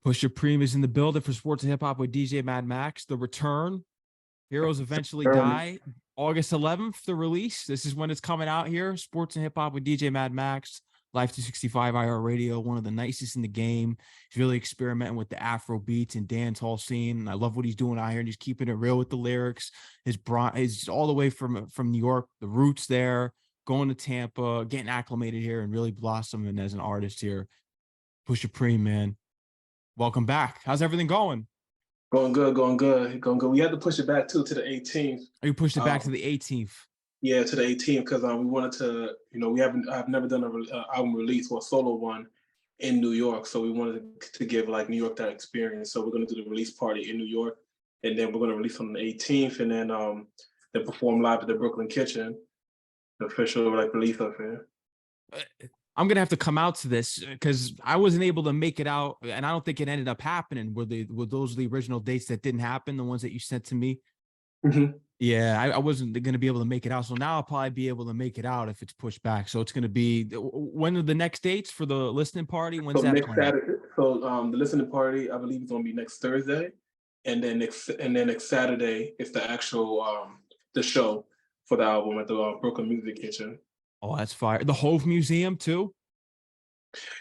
Pusha Preme is in the building for Sports and Hip Hop with DJ Mad Max. The return. Heroes Eventually Die. August 11th, the release. This is when it's coming out here. Sports and Hip Hop with DJ Mad Max. Live 265 IR Radio, one of the nicest in the game. He's really experimenting with the Afro Beats and dance hall scene. And I love what he's doing out here, and he's keeping it real with the lyrics. His all the way from New York, the roots there, going to Tampa, getting acclimated here, and really blossoming as an artist here. Pusha Preme, man. Welcome back. How's everything going? Going good, going good, going good. We had to push it back too to the 18th. Oh, you pushed it back to the 18th. Yeah, to the 18th because we wanted to, I've never done an album release or a solo one in New York, so we wanted to give like New York that experience. So we're gonna do the release party in New York, and then we're gonna release on the 18th, and then perform live at the Brooklyn Kitchen, the official like release of it. I'm gonna have to come out to this because I wasn't able to make it out, and I don't think it ended up happening. Were those the original dates that didn't happen? The ones that you sent to me? Mm-hmm. Yeah, I wasn't gonna be able to make it out. So now I'll probably be able to make it out if it's pushed back. So it's gonna be, when are the next dates for the listening party? When's that next Saturday? So the listening party, I believe, is gonna be next Thursday, and then next Saturday is the actual the show for the album at the Brooklyn Music Kitchen. Oh, that's fire. The Hove Museum too?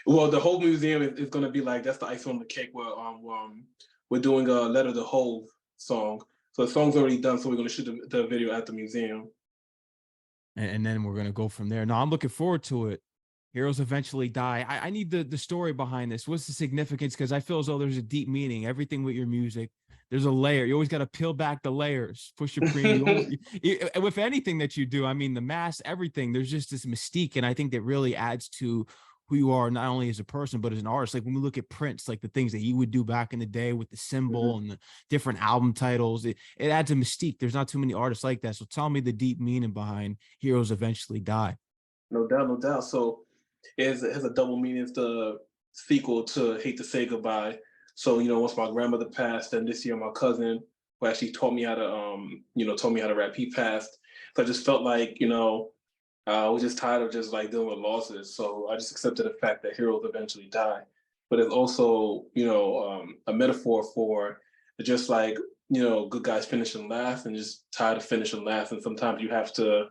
Well, the Hove Museum is going to be like, that's the icing on the cake where we're doing a Letter to Hove song. So the song's already done, so we're going to shoot the video at the museum. And then we're going to go from there. No, I'm looking forward to it. Heroes Eventually Die. I need the story behind this. What's the significance? Because I feel as though there's a deep meaning. Everything with your music, there's a layer. You always got to peel back the layers. Pusha Preme. With anything that you do, I mean, the mass, everything, there's just this mystique. And I think that really adds to who you are, not only as a person, but as an artist. Like when we look at Prince, like the things that he would do back in the day with the symbol and the different album titles, it adds a mystique. There's not too many artists like that. So tell me the deep meaning behind Heroes Eventually Die. No doubt, no doubt. So it has a double meaning. It's the sequel to Hate to Say Goodbye. So, once my grandmother passed, and this year my cousin, who actually taught me how to rap, he passed. So I just felt like, I was just tired of just like dealing with losses. So I just accepted the fact that heroes eventually die. But it's also, a metaphor for just like, good guys finishing last and just tired of finishing last. And sometimes you have to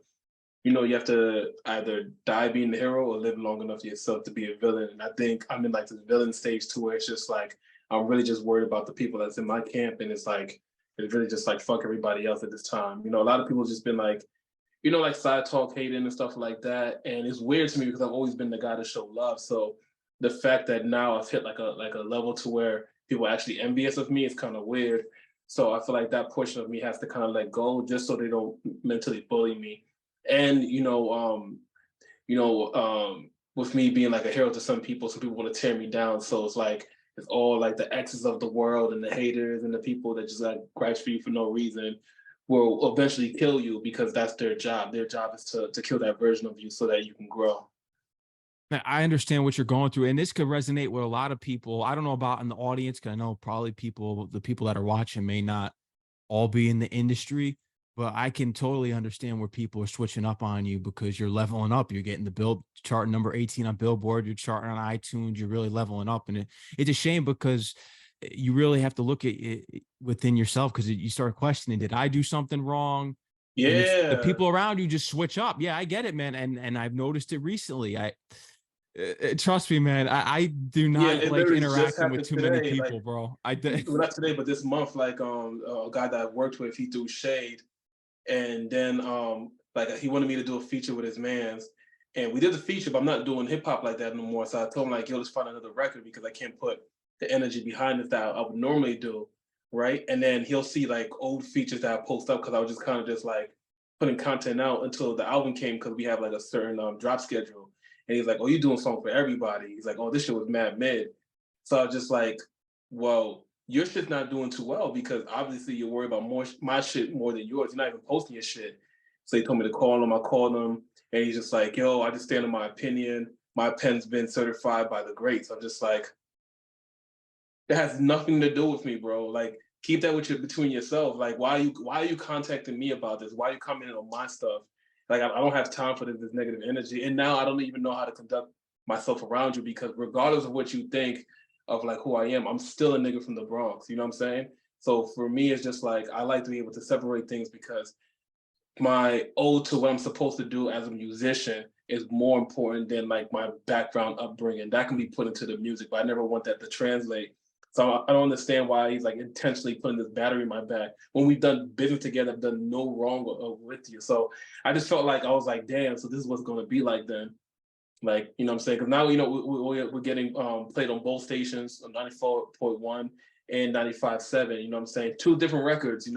either die being the hero or live long enough to yourself to be a villain. And I think I'm in like this villain stage too, where it's just like, I'm really just worried about the people that's in my camp. And it's really just like, fuck everybody else at this time. A lot of people just been like, like side talk hating and stuff like that. And it's weird to me because I've always been the guy to show love. So the fact that now I've hit like a level to where people are actually envious of me is kind of weird. So I feel like that portion of me has to kind of let go just so they don't mentally bully me. And, with me being like a hero to some people want to tear me down. So it's like, it's all like the exes of the world and the haters and the people that just like gripes for you for no reason will eventually kill you because that's their job. Their job is to kill that version of you so that you can grow. I understand what you're going through, and this could resonate with a lot of people. I don't know about in the audience, because I know probably the people that are watching may not all be in the industry, but I can totally understand where people are switching up on you because you're leveling up. You're getting the Bill chart number 18 on Billboard. You're charting on iTunes. You're really leveling up, and it's a shame because you really have to look at it within yourself because you start questioning, did I do something wrong? Yeah. The people around you just switch up. Yeah, I get it, man. And I've noticed it recently. Trust me, man. I do not like interacting with too many people, like, bro. Well, not today, but this month, like a guy that I've worked with, he threw shade. And then like he wanted me to do a feature with his mans. And we did the feature, but I'm not doing hip hop like that no more. So I told him like, yo, let's find another record because I can't put the energy behind it that I would normally do, right? And then he'll see like old features that I post up because I was just kind of just like putting content out until the album came because we have like a certain drop schedule. And he's like, oh, you're doing something for everybody. He's like, oh, this shit was mad mid. So I was just like, well, your shit's not doing too well because obviously you're worried about my shit more than yours. You're not even posting your shit. So he told me to call him. I called him and he's just like, yo, I just stand on my opinion. My pen's been certified by the greats. I'm just like, that has nothing to do with me, bro. Like, keep that between yourself. Like, why are you contacting me about this? Why are you commenting on my stuff? Like, I don't have time for this negative energy. And now I don't even know how to conduct myself around you because regardless of what you think, of like who I am, I'm still a nigga from the Bronx. You know what I'm saying? So for me, it's just like I like to be able to separate things because my ode to what I'm supposed to do as a musician is more important than like my background upbringing. That can be put into the music, but I never want that to translate. So I don't understand why he's like intentionally putting this battery in my back when we've done business together, I've done no wrong with you. So I just felt like I was like, damn, so this is what's going to be like then. Like, you know what I'm saying? Because now, we're getting played on both stations, on 94.1 and 95.7, you know what I'm saying? Two different records,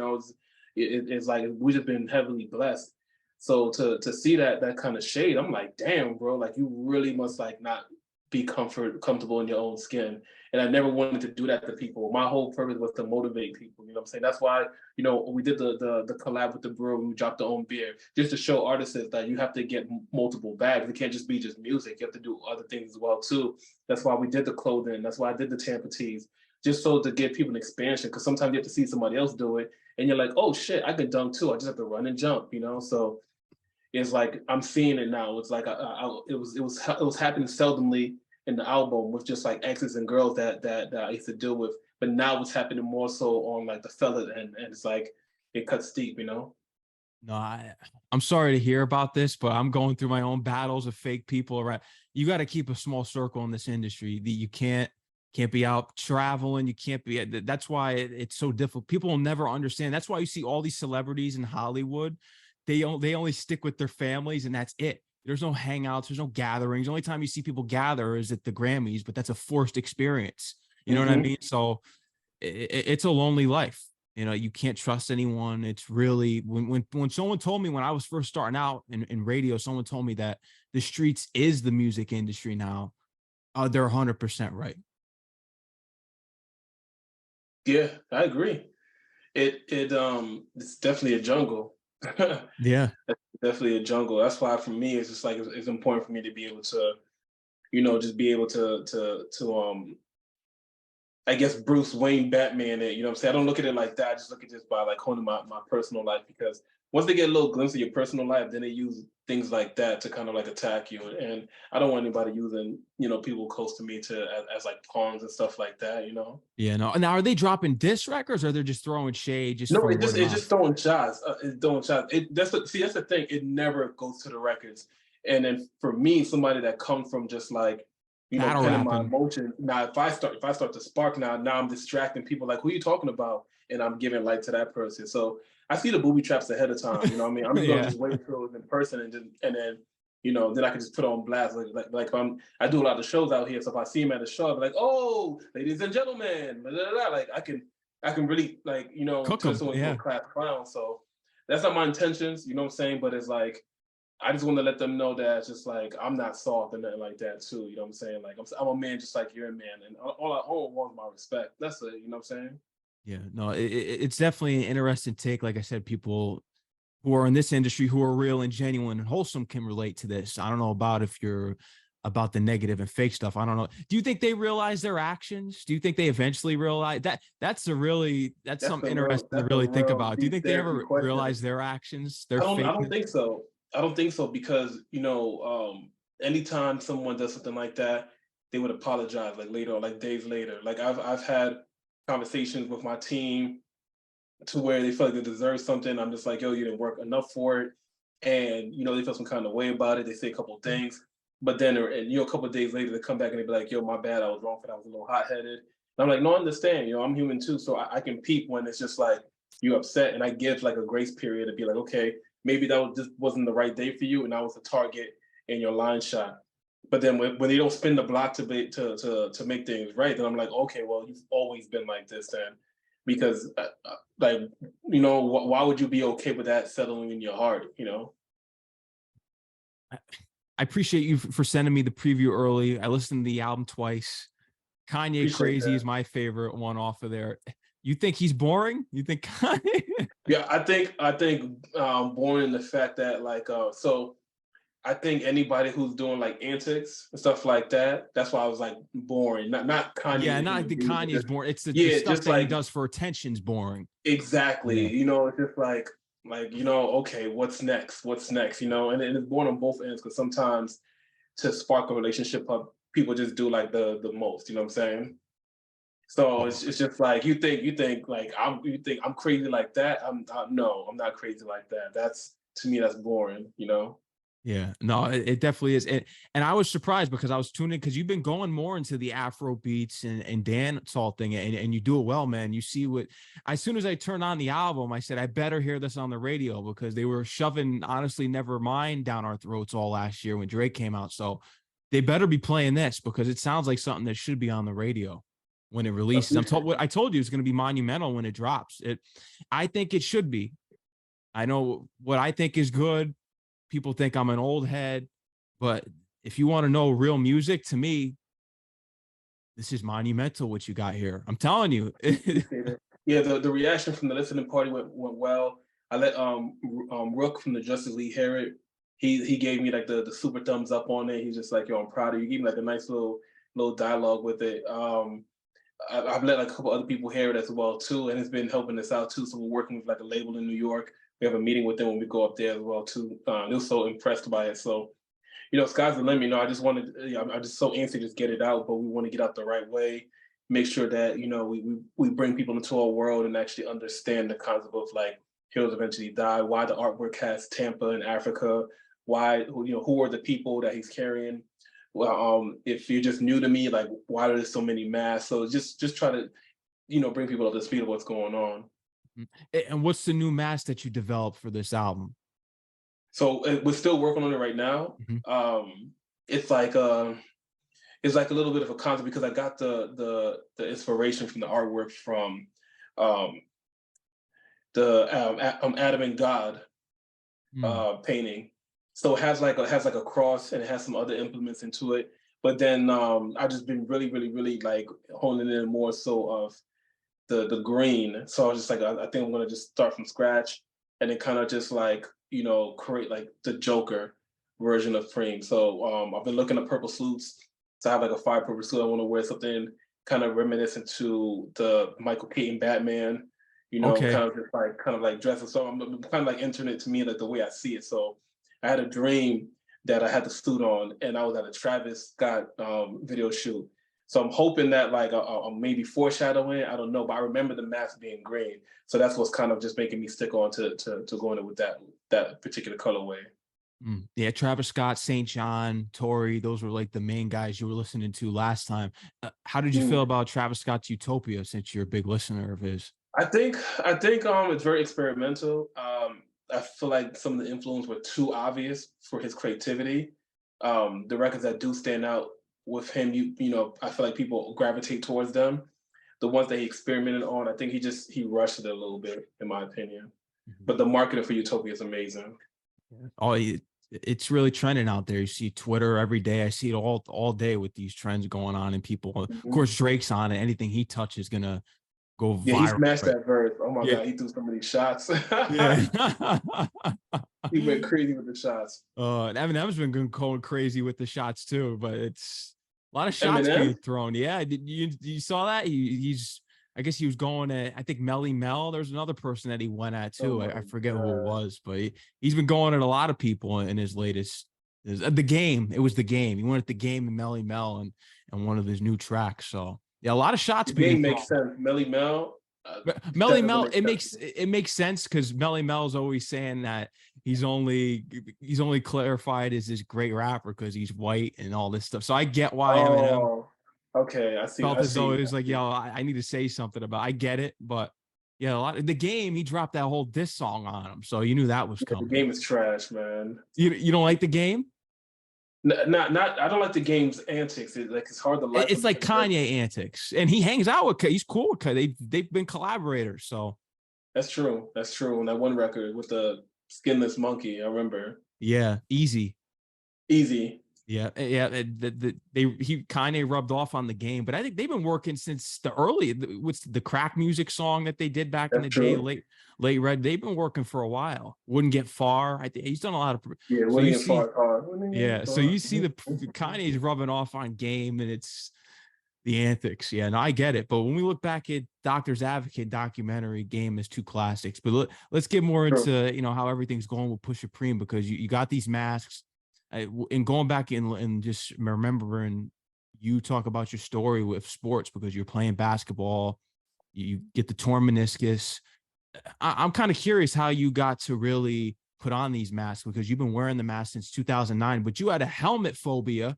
it's like we've just been heavily blessed. So to see that kind of shade, I'm like, damn, bro, like you really must like not be comfortable in your own skin. And I never wanted to do that to people. My whole purpose was to motivate people. You know what I'm saying? That's why, we did the collab with the brewery, we dropped our own beer, just to show artists that you have to get multiple bags. It can't just be just music. You have to do other things as well too. That's why we did the clothing. That's why I did the Tampa tees, just so to give people an expansion. Because sometimes you have to see somebody else do it, and you're like, oh shit, I can dunk too. I just have to run and jump. So it's like I'm seeing it now. It's like it was happening seldomly in the album with just like exes and girls that I used to deal with, but now it's happening more so on like the fella and it's like it cuts deep. No, I'm sorry to hear about this, but I'm going through my own battles of fake people around. You got to keep a small circle in this industry. You can't be out traveling. You can't be. That's why it's so difficult. People will never understand. That's why you see all these celebrities in Hollywood. They only stick with their families, and that's it. There's no hangouts. There's no gatherings. The only time you see people gather is at the Grammys, but that's a forced experience. You know what I mean? So it's a lonely life. You can't trust anyone. It's really when someone told me when I was first starting out in radio, someone told me that the streets is the music industry now. They're 100% right. Yeah, I agree. It's definitely a jungle. Yeah. Definitely a jungle. That's why for me it's just like it's important for me to be able to, just be able to I guess Bruce Wayne Batman it, you know what I'm saying? I don't look at it like that. I just look at it by like honing my personal life because once they get a little glimpse of your personal life, then they use things like that to kind of like attack you. And I don't want anybody using, people close to me as like pawns and stuff like that. Yeah. No. Now, are they dropping diss records or they're just throwing shade just No, for word of it's just mouth? throwing shots. It's throwing shots. That's the thing. It never goes to the records. And then for me, somebody that comes from just like, Battle penning my rapping. emotion. Now, if I start to spark now I'm distracting people. Like, who are you talking about? And I'm giving light to that person. So I see the booby traps ahead of time. You know what I mean? I'm just gonna Yeah. just wait until it's in person and then then I can just put on blast. Like if I do a lot of shows out here. So if I see him at a show, I'll be like, oh, ladies and gentlemen, blah, blah, blah. Like I can really like, Cook turn them. someone into a Yeah. class clown. So that's not my intentions, you know what I'm saying? But it's like, I just want to let them know that it's just like, I'm not soft and nothing like that too. You know what I'm saying? Like, I'm a man just like you're a man. And all I want is my respect. That's it. You know what I'm saying? Yeah. No, it's definitely an interesting take. Like I said, people who are in this industry who are real and genuine and wholesome can relate to this. I don't know about if you're about the negative and fake stuff. I don't know. Do you think they realize their actions? Do you think they eventually realize that that's something interesting to That's a really think real about. Do you deep think they therapy ever question. realize their actions, their I don't fakeness? think so. I don't think so because anytime someone does something like that, they would apologize like later, or like days later. Like I've had conversations with my team to where they feel like they deserve something. I'm just like, yo, you didn't work enough for it, and they feel some kind of way about it. They say a couple of things, but then a couple of days later they come back and they be like, yo, my bad, I was wrong for that. I was a little hot headed. I'm like, no, I understand. I'm human too, so I can peep when it's just like you upset, and I give like a grace period to be like, okay, maybe just wasn't the right day for you, and I was the target in your line shot. But then when they don't spin the block to make things right, then I'm like, okay, well, you've always been like this then, because like why would you be okay with that settling in your heart? I appreciate you for sending me the preview early. I listened to the album twice. Kanye Appreciate Crazy that. is my favorite one off of there. You think he's boring? You think Kanye? Yeah, I think born in the fact that like so I think anybody who's doing like antics and stuff like that, that's why I was like boring. Not Kanye Yeah, the not human the being, but Kanye's just boring. It's the yeah, stuff just that he like does for attention's boring. exactly. Yeah. It's just like okay, what's next? What's next? And it's born on both ends because sometimes to spark a relationship up, people just do like the most. You know what I'm saying? So Oh, it's just like you think I'm crazy like that. No, I'm not crazy like that. That's to me that's boring, you know. yeah, no, it definitely is. And I was surprised because I was tuning because you've been going more into the Afro beats and dancehall thing, and you do it well, man. You see what as soon as I turned on the album, I said, I better hear this on the radio because they were shoving honestly never mind down our throats all last year when Drake came out. So they better be playing this because it sounds like something that should be on the radio when it releases. Appreciate I told you it's going to be monumental when it drops. I think it should be. I know what I think is good. People think I'm an old head, but if you want to know real music, to me, this is monumental what you got here. I'm telling you. appreciate it. Yeah, the reaction from the listening party went well. I let Rook from the Justice League hear it. He gave me like the super thumbs up on it. He's just like, yo, I'm proud of you. He gave me like a nice little dialogue with it. I've let like a couple other people hear it as well too, and it's been helping us out too. So we're working with like a label in New York. We have a meeting with them when we go up there as well too. They were so impressed by it. So sky's the limit. I just wanted, I'm just so antsy to just get it out, but we want to get out the right way. Make sure that we bring people into our world and actually understand the concept of like heroes eventually die, why the artwork has Tampa in Africa, why who are the people that he's carrying. Well, if you're just new to me, like why are there so many masks? So just try to bring people up to speed of what's going on. And what's the new mask that you developed for this album? So we're still working on it right now. Mhm. It's like it's like a little bit of a concept because I got the inspiration from the artwork from um, the Adam and God Mm. painting. So it has like a cross and it has some other implements into it. But then I've just been really, really, really like honing in more so of the green. So I was just like, I think I'm gonna just start from scratch and then kind of just like create like the Joker version of Preme. So I've been looking at purple suits. So I have like a fire purple suit. I want to wear something kind of reminiscent to the Michael Keaton Batman. Okay. Kind of like dressing. So I'm kind of like entering it to me like the way I see it. So I had a dream that I had the suit on, and I was at a Travis Scott video shoot. So I'm hoping that like I'm maybe foreshadowing. I don't know, but I remember the mask being green. So that's what's kind of just making me stick on to going in with that particular colorway. Mm. Yeah, Travis Scott, St. John, Tory, those were like the main guys you were listening to last time. How did you feel Mm. about Travis Scott's Utopia since you're a big listener of his? I think it's very experimental. I feel like some of the influence were too obvious for his creativity. The records that do stand out with him, I feel like people gravitate towards them. The ones that he experimented on, I think he rushed it a little bit, in my opinion. Mhm. But the marketing for Utopia is amazing. Yeah. Oh, it's really trending out there. You see Twitter every day. I see it all day with these trends going on, and people. Of Mhm. course, Drake's on it. Anything he touches gonna go Yeah, he viral. smashed Right? that verse. Oh my Yeah, god, he threw so many shots. yeah. He went crazy with the shots. And Eminem's been going crazy with the shots too, but it's a lot of shots being Eminem? thrown. Yeah, did you saw that? He's I guess he was going at I think Melly Mel. There's another person that he went at Oh too. my I forget who it god. was, but he's been going at a lot of people in his latest. The game. It was the game. He went at the game and Melly Mel and one of his new tracks. So yeah, a lot of shots The being game thrown. makes sense. Melly Mel, Melly that doesn't Mel, make sense to me. it makes sense because Melly Mel's always saying that he's only clarified as this great rapper because he's white and all this stuff. So I get why Eminem Oh, okay. I see. felt I as though see. it I was like, see. yo, I need to say something about. I get it, but yeah, a lot the game he dropped that whole diss song on him, so you knew that was Yeah, the coming. game is trash, man. You don't like the game? Not. I don't like the game's antics. It's hard to like It's him like because Kanye antics, and he hangs out with. He's cool with. They've been collaborators, so that's true. That's true. On that one record with the skinless monkey, I remember. yeah, easy. Easy. Yeah, yeah. Kanye rubbed off on the game, but I think they've been working since the early. What's the crack music song that they did back in That's the day? true. Late red. They've been working for a while. Wouldn't get far. I think he's done a lot of. Yeah, So you Winnie and see, Far Hard. Winnie and yeah. So Far. you see the Kanye's rubbing off on game, and it's the antics. Yeah, no, I get it. But when we look back at Doctor's Advocate documentary, Game is two classics. But let's get more True. into how everything's going with Pusha Preme because you got these masks. And going back and just remembering you talk about your story with sports because you're playing basketball, you get the torn meniscus. I'm kind of curious how you got to really put on these masks because you've been wearing the mask since 2009, but you had a helmet phobia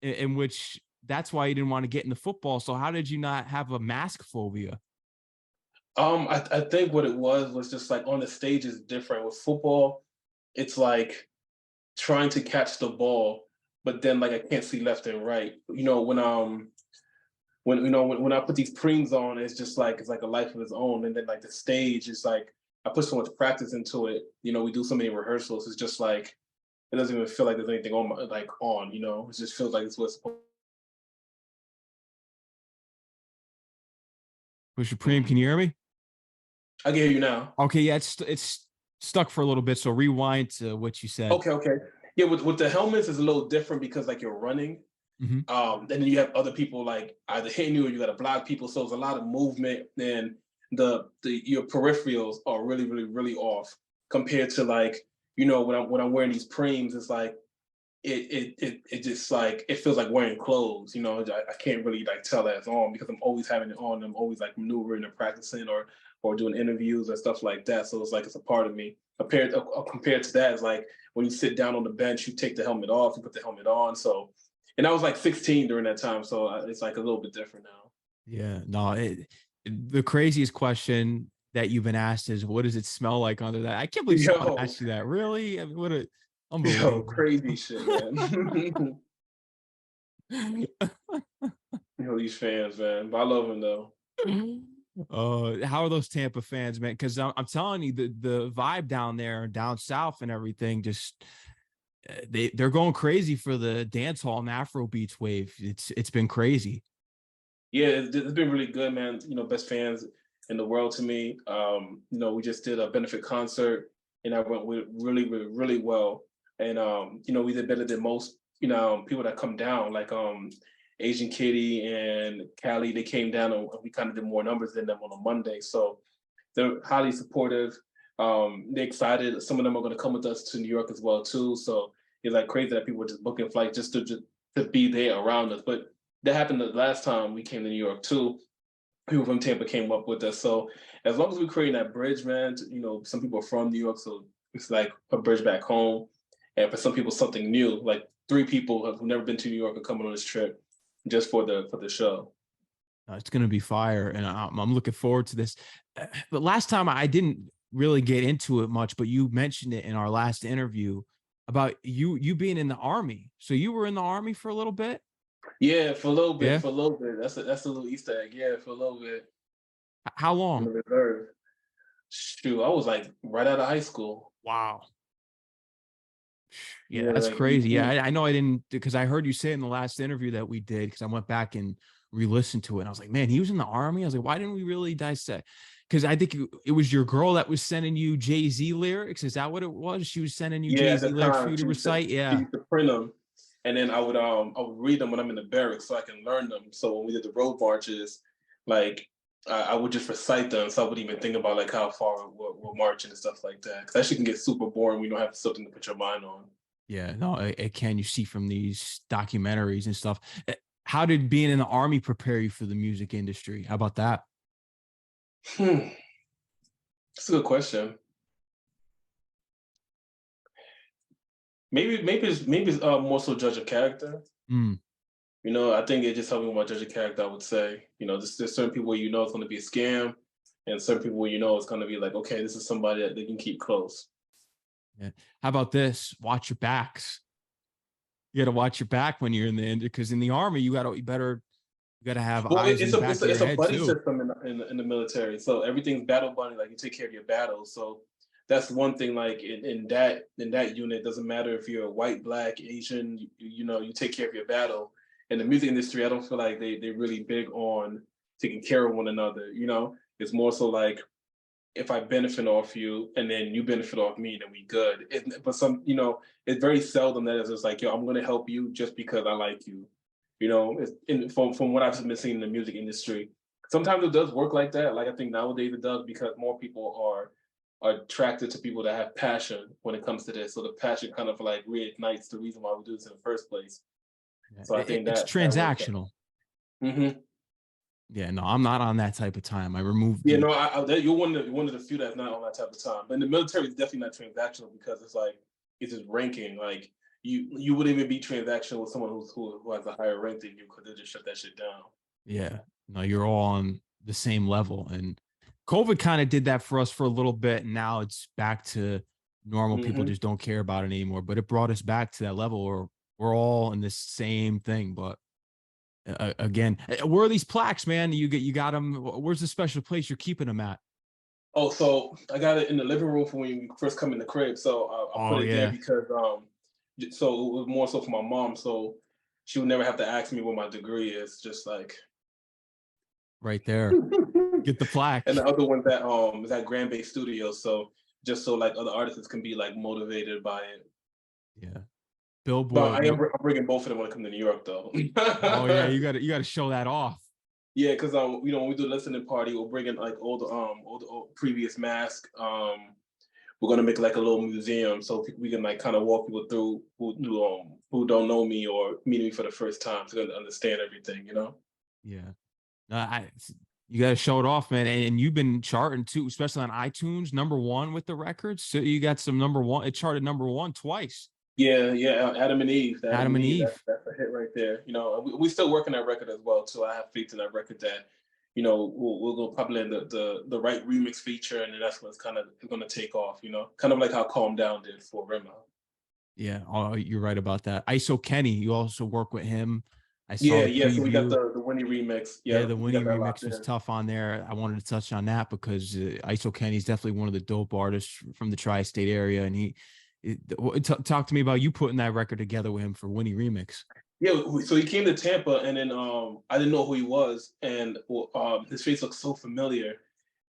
in which that's why you didn't want to get into football. So how did you not have a mask phobia? I think what it was just like on the stage is different. With football, it's like trying to catch the ball, but then like I can't see left and right. When I put these preens on, it's just like it's like a life of its own. And then like the stage is like I put so much practice into it. We do so many rehearsals. It's just like it doesn't even feel like there's anything on It just feels like it's what's Pusha Preme, can you hear me? I can hear you now. Okay, yeah, it's stuck for a little bit. So rewind to what you said. Okay. Yeah, with the helmets it's a little different because like you're running. Mhm. And then you have other people like either hitting you or you got to block people. So it's a lot of movement, and the your peripherals are really, really, really off compared to like when I'm wearing these preems, it's like it just like it feels like wearing clothes. I can't really like tell that it's on because I'm always having it on. I'm always like maneuvering and practicing or doing interviews and stuff like that. So it's like it's a part of me. Compared to that, it's like when you sit down on the bench, you take the helmet off, you put the helmet on. So, and I was like 16 during that time, so it's like a little bit different now. Yeah, no, the craziest question that you've been asked is, "What does it smell like under that?" I can't believe someone Yo, asked you that. Really? I mean, what a yo, unbelievable. crazy shit, man. These fans, man. But I love them though. How are those Tampa fans, man? Because I'm telling you, the vibe down there, down south, and everything, just they're going crazy for the dance hall and Afro Beats wave. It's been crazy. Yeah, it's been really good, man. Best fans in the world to me. We just did a benefit concert, and I went with really, really, really well. And we did better than most, people that come down, like Asian Kitty and Callie. They came down, and we kind of did more numbers than them on a Monday. So they're highly supportive. They're excited. Some of them are going to come with us to New York as well too. So it's like crazy that people are just booking flights just to be there around us. But that happened the last time we came to New York too. People from Tampa came up with us. So as long as we're creating that bridge, man, some people are from New York, so it's like a bridge back home. And for some people, something new. Like 3 people who've never been to New York are coming on this trip just for the show. It's going to be fire, and I'm looking forward to this. But last time I didn't really get into it much, but you mentioned it in our last interview about you being in the army. So you were in the army for a little bit. Yeah, for a little bit, Yeah. for a little bit. That's a little Easter egg. Yeah, for a little bit How in long? the reserve. Shoot, I was like right out of high school. Wow. Yeah, Yeah, that's like crazy. Yeah, 18. I know I didn't because I heard you say in the last interview that we did because I went back and re-listened to it. And I was like, man, he was in the army. I was like, why didn't we really dissect? Because I think it was your girl that was sending you Jay-Z lyrics. Is that what it was? She was sending you Yeah, at Jay-Z the lyrics for time you to recite? she Yeah. used to print them, and then I would read them when I'm in the barracks so I can learn them. So when we did the road marches, like I would just recite them, so I wouldn't even think about like how far we're marching and stuff like that. Because that shit can get super boring when you don't have something to put your mind on. Yeah, no, it can. You see from these documentaries and stuff. How did being in the army prepare you for the music industry? How about that? Hmm, that's a good question. Maybe it's more so judge of character. Mm, I think it just helped me with my judge of character. I would say, there's certain people where it's going to be a scam, and certain people where it's going to be like, okay, this is somebody that they can keep close. yeah. How about this? Watch your backs. You got to watch your back when you're in the because in the army you gotta have Well, eyes in it's the a back it's of a, your it's a head buddy too. system in the military. So everything's battle buddy. Like you take care of your battles. So that's one thing. Like in that unit, doesn't matter if you're white, black, Asian. You take care of your battle. In the music industry, I don't feel like they're really big on taking care of one another. It's more so like if I benefit off you and then you benefit off me, then we good. But it's very seldom that it's just like, yo, I'm going to help you just because I like you. From what I've been seeing in the music industry, sometimes it does work like that. Like I think nowadays it does because more people are attracted to people that have passion when it comes to this. So the passion kind of like reignites the reason why we do this in the first place. So I think It's that worked out. transactional. Mm-hmm. Yeah, no, I'm not on that type of time. I removed Yeah, the no, you're one of the few that's not on that type of time. But in the military, it's definitely not transactional because it's like it's just ranking. Like you wouldn't even be transactional with someone who has a higher rank than you because they just shut that shit down. yeah, no, you're all on the same level. And COVID kind of did that for us for a little bit. And now it's back to normal. People Mm-hmm. just don't care about it anymore. But it brought us back to that level where we're all in the same thing. But again, where are these plaques, man? You got them. Where's the special place you're keeping them at? Oh, so I got it in the living room for when you first come in the crib. So I put Oh it there yeah, because so it was more so for my mom, so she would never have to ask me what my degree is. Just like, right there. and Get the plaque. the other one that is at Grand Bay Studios. So just so like other artists can be like motivated by it. Yeah, But Billboard. I'm bringing both of them when I come to New York, though. Oh yeah, you got to show that off. Yeah, because when we do a listening party, we'll bring in like old previous mask. We're gonna make like a little museum so we can like kind of walk people through who don't know me or meet me for the first time to understand everything, you know. Yeah. I you got to show it off, man. And you've been charting too, especially on iTunes, #1 with the records. So you got some #1. It charted #1 twice. Yeah, yeah, Adam and Eve, the Adam Adam and and Eve, Eve. that's a hit right there. You know, we still working that record as well too. I have faith in that record that, we'll go probably in the right remix feature, and then that's what's kind of going to take off. You know, kind of like how Calm Down did for Rema. Yeah. Oh, you're right about that. ISO Kenny. You also work with him. I saw Yeah, the yeah. So we got preview. the Winnie remix. Yeah, Yeah, the we Winnie got that locked remix was in. tough on there. I wanted to touch on that because ISO Kenny is definitely one of the dope artists from the tri-state area, and talk to me about you putting that record together with him for Winnie remix. Yeah, so he came to Tampa, and then I didn't know who he was, and his face looked so familiar.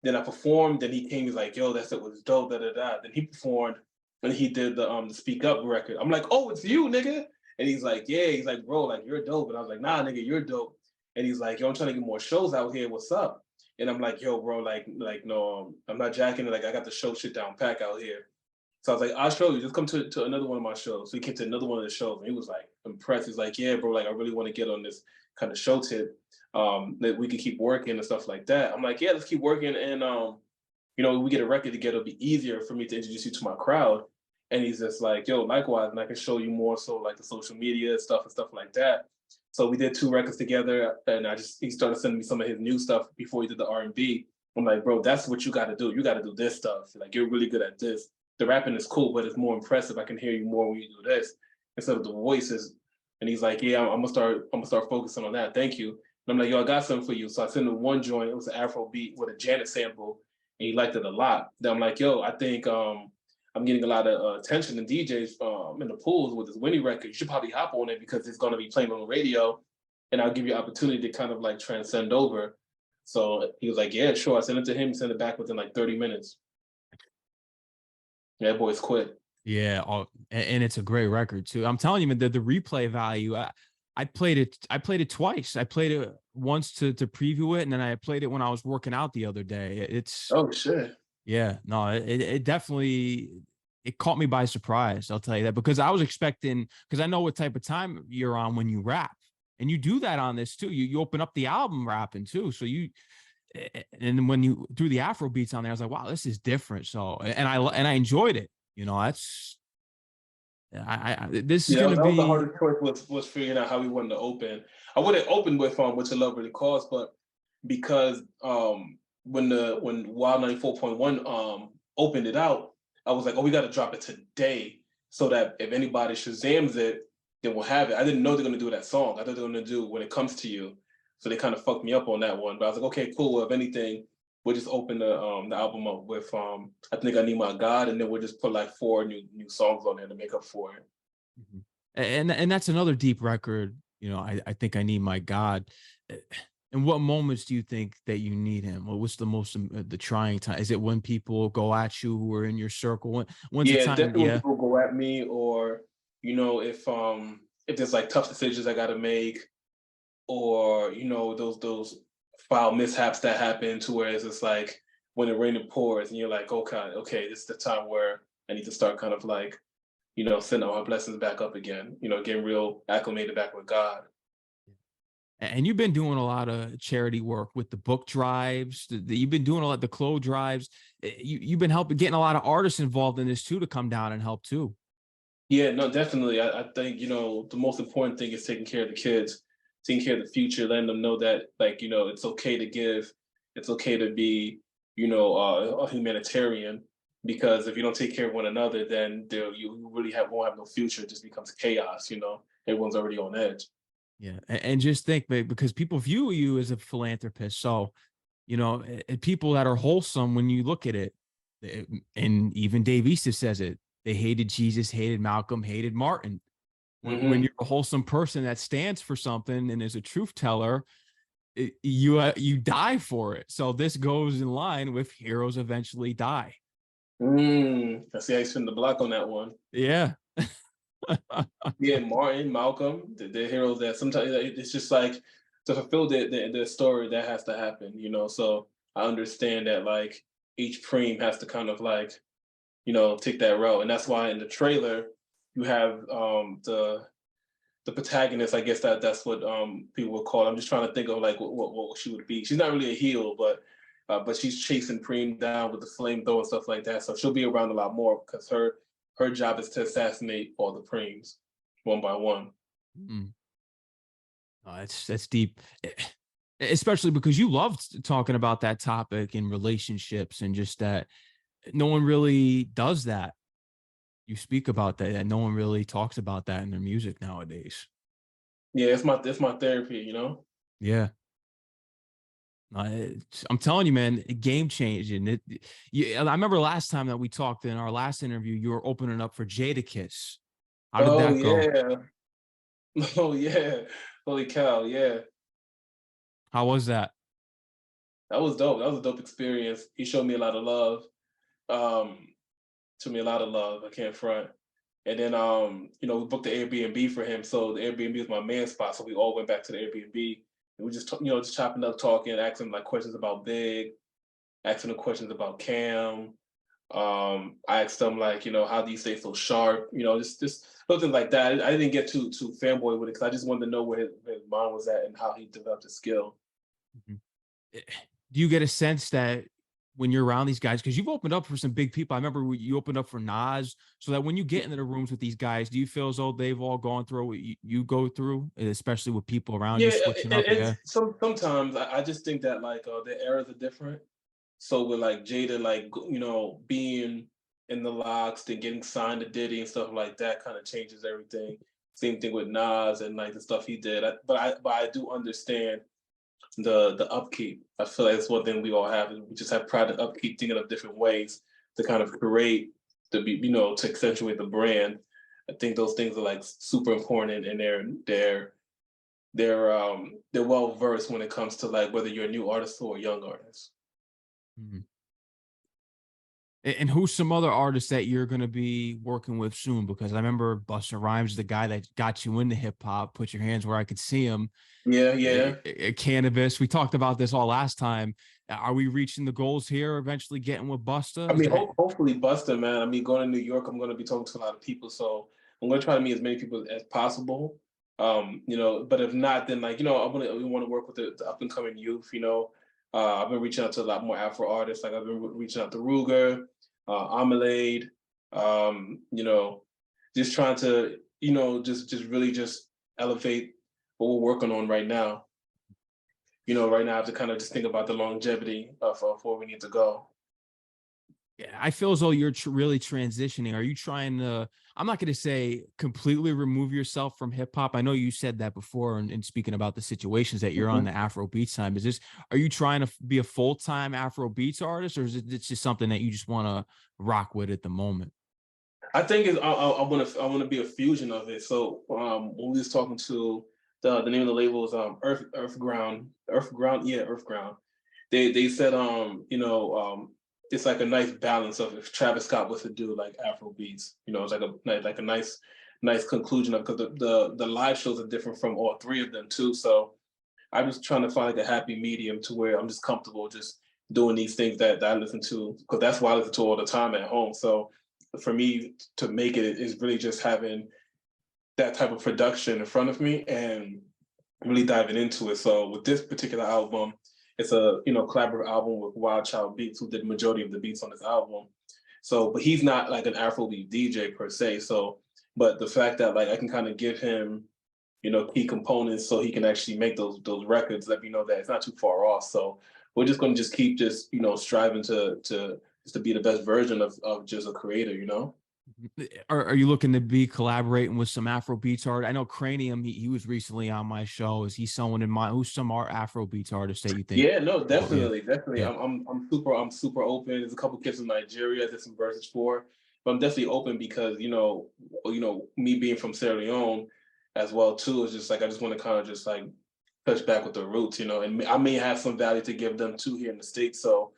Then I performed, then he came. He's like, "Yo, that shit was dope." Da da da. Then he performed, and he did the Speak Up record. I'm like, "Oh, it's you, nigga!" And he's like, "Yeah." He's like, "Bro, like you're dope." And I was like, "Nah, nigga, you're dope." And he's like, "Yo, I'm trying to get more shows out here. What's up?" And I'm like, "Yo, bro, like no, I'm not jacking it. Like I got the show shit down pack out here." So I was like, I'll show you. Just come to another one of my shows. So he came to another one of the shows, and he was like impressed. He's like, yeah, bro, like I really want to get on this kind of show tip that we could keep working and stuff like that. I'm like, yeah, let's keep working, and we get a record together. It'll be easier for me to introduce you to my crowd. And he's just like, yo, likewise, and I can show you more so like the social media stuff and stuff like that. So we did 2 records together, and he started sending me some of his new stuff before he did the R&B. I'm like, bro, that's what you got to do. You got to do this stuff. Like you're really good at this. The rapping is cool, but it's more impressive. I can hear you more when you do this instead of the voices. And he's like, yeah, I'm gonna start focusing on that. Thank you. And I'm like, yo, I got something for you. So I sent him one joint. It was an Afro beat with a Janet sample, and he liked it a lot. Then I'm like, yo, I think I'm getting a lot of attention in DJs in the pools with this Winnie record. You should probably hop on it because it's gonna be playing on the radio, and I'll give you an opportunity to kind of like transcend over. So he was like, yeah, sure. I sent it to him. Sent it back within like 30 minutes. Yeah, boys quit. Yeah, and it's a great record too. I'm telling you, man, the replay value. I played it. I played it twice. I played it once to preview it, and then I played it when I was working out the other day. It's Oh shit. yeah, no, it definitely it caught me by surprise. I'll tell you that because I was expecting because I know what type of time you're on when you rap, and you do that on this too. You open up the album rapping too, so and when you threw the Afro beats on there, I was like, wow, this is different. So and I enjoyed it. That's this is Yeah, gonna that was the be hardest choice was figuring out how we wanted to open. I would have opened with What Your Love Really Costs, but because when Wild 94.1 opened it out, I was like, oh, we got to drop it today so that if anybody Shazams it, then we'll have it. I didn't know they're gonna do that song. I thought they were gonna do When It Comes to You. So they kind of fucked me up on that one. But I was like, okay, cool. Well, if anything, we'll just open the album up with I Think I Need My God, and then we'll just put like 4 new songs on there to make up for it. Mhm. And that's another deep record. I think I need my God. In what moments do you think that you need him? Or what's the most the trying time? Is it when people go at you who are in your circle? When's the Yeah, time? definitely when Yeah, people go at me, or if there's like tough decisions I got to make, or those foul mishaps that happen to where it's just like when it rains it pours, and you're like, okay, this is the time where I need to start kind of like send all our blessings back up again, getting real acclimated back with God. And you've been doing a lot of charity work with the book drives. You've been doing a lot of the clothes drives. You've been helping getting a lot of artists involved in this too to come down and help too. Yeah, no, definitely. I think, the most important thing is taking care of the kids, taking care of the future, letting them know that, like, it's okay to give, it's okay to be, a humanitarian, because if you don't take care of one another, then you really won't have no future. It just becomes chaos, everyone's already on edge. Yeah. And just think, babe, because people view you as a philanthropist. So, people that are wholesome, when you look at it, and even Dave Easter says it, they hated Jesus, hated Malcolm, hated Martin. When Hmm. you're a wholesome person that stands for something and is a truth teller, you die for it. So this goes in line with heroes eventually die. I see how you spin the block on that one. Yeah. Yeah, Martin, Malcolm, the heroes that sometimes it's just like to fulfill the story that has to happen, So I understand that like each preem has to kind of like, take that route. And that's why in the trailer you have the protagonist, I guess that's what people would call. I'm just trying to think of like what she would be. She's not really a heel, but she's chasing Preem down with the flamethrower and stuff like that. So she'll be around a lot more because her job is to assassinate all the Preems one by one. Mm. Oh, that's deep. Especially because you loved talking about that topic in relationships and just that no one really does that. You speak about that, and no one really talks about that in their music nowadays. Yeah, it's my therapy. Yeah. I'm telling you, man, game changing. I remember last time that we talked in our last interview, you were opening up for Jadakiss. How did Oh that go? yeah. Oh yeah. Holy cow, yeah. How was that? That was dope. That was a dope experience. He showed me a lot of love. Um, to me a lot of love. I can't front. And then we booked the Airbnb for him. So the Airbnb was my man spot. So we all went back to the Airbnb and we just just chopping up, talking, asking like questions about Big, asking him questions about Cam. I asked him like, how do you stay so sharp? Just little things like that. I didn't get too fanboy with it because I just wanted to know where his mind was at and how he developed his skill. Mhm. Do you get a sense that when you're around these guys, because you've opened up for some big people, I remember you opened up for Nas, so that when you get into the rooms with these guys, do you feel as though they've all gone through what you go through, especially with people around you Yeah, switching up? Yeah. sometimes I just think that like the eras are different. So with like Jada, like being in the locks, then getting signed to Diddy and stuff like that, kind of changes everything. Same thing with Nas and like the stuff he did. But I do understand the upkeep. I feel like it's one thing we all have. We just have pride and upkeep, thinking of different ways to kind of create to be to accentuate the brand. I think those things are like super important, and they're well versed when it comes to like whether you're a new artist or a young artist. Mhm. And who's some other artists that you're going to be working with soon? Because I remember Busta Rhymes, the guy that got you into hip hop. Put your hands where I could see him. Yeah, yeah. Cannabis. We talked about this all last time. Are we reaching the goals here? Eventually getting with Busta? I Is mean, that hopefully, Buster, man. I mean, going to New York, I'm going to be talking to a lot of people, so I'm going to try to meet as many people as possible. But if not, then like we want to work with the up and coming youth. I've been reaching out to a lot more Afro artists. Like I've been reaching out to Ruger, Amalade. Just trying to just really just elevate what we're working on right now. Right now I have to kind of just think about the longevity of where we need to go. Yeah, I feel as though you're really transitioning. Are you trying to? I'm not going to say completely remove yourself from hip hop. I know you said that before, and speaking about the situations that you're on Mhm. the Afro Beats time. Is this? Are you trying to be a full time Afro Beats artist, or is it it's just something that you just want to rock with at the moment? I think it's, I want to be a fusion of it. So when we was talking to the name of the label is Earth Ground, yeah, Earth Ground. They said it's like a nice balance of if Travis Scott was to do like Afro beats, it's like a nice conclusion of because the live shows are different from all three of them too. So I'm just trying to find like a happy medium to where I'm just comfortable just doing these things that I listen to because that's what I listen to all the time at home. So for me to make it is really just having that type of production in front of me and really diving into it. So with this particular album, it's a collaborative album with Wild Child Beats, who did the majority of the beats on this album. So, but he's not like an Afrobeat DJ per se. So, but the fact that like I can kind of give him, key components so he can actually make those records, let me know that it's not too far off. So we're just going to just keep just striving to just to be the best version of just a creator. Are you looking to be collaborating with some Afro Beats art? I know Cranium, he was recently on my show. Is he someone in mind? Who's some Afro Beats artists that you think? Yeah, no, Oh, yeah, definitely. yeah. I'm super open. There's a couple kids from Nigeria there's some verses for, but I'm definitely open because me being from Sierra Leone as well too is just like I just want to kind of just like touch back with the roots, and I may have some value to give them too here in the States. So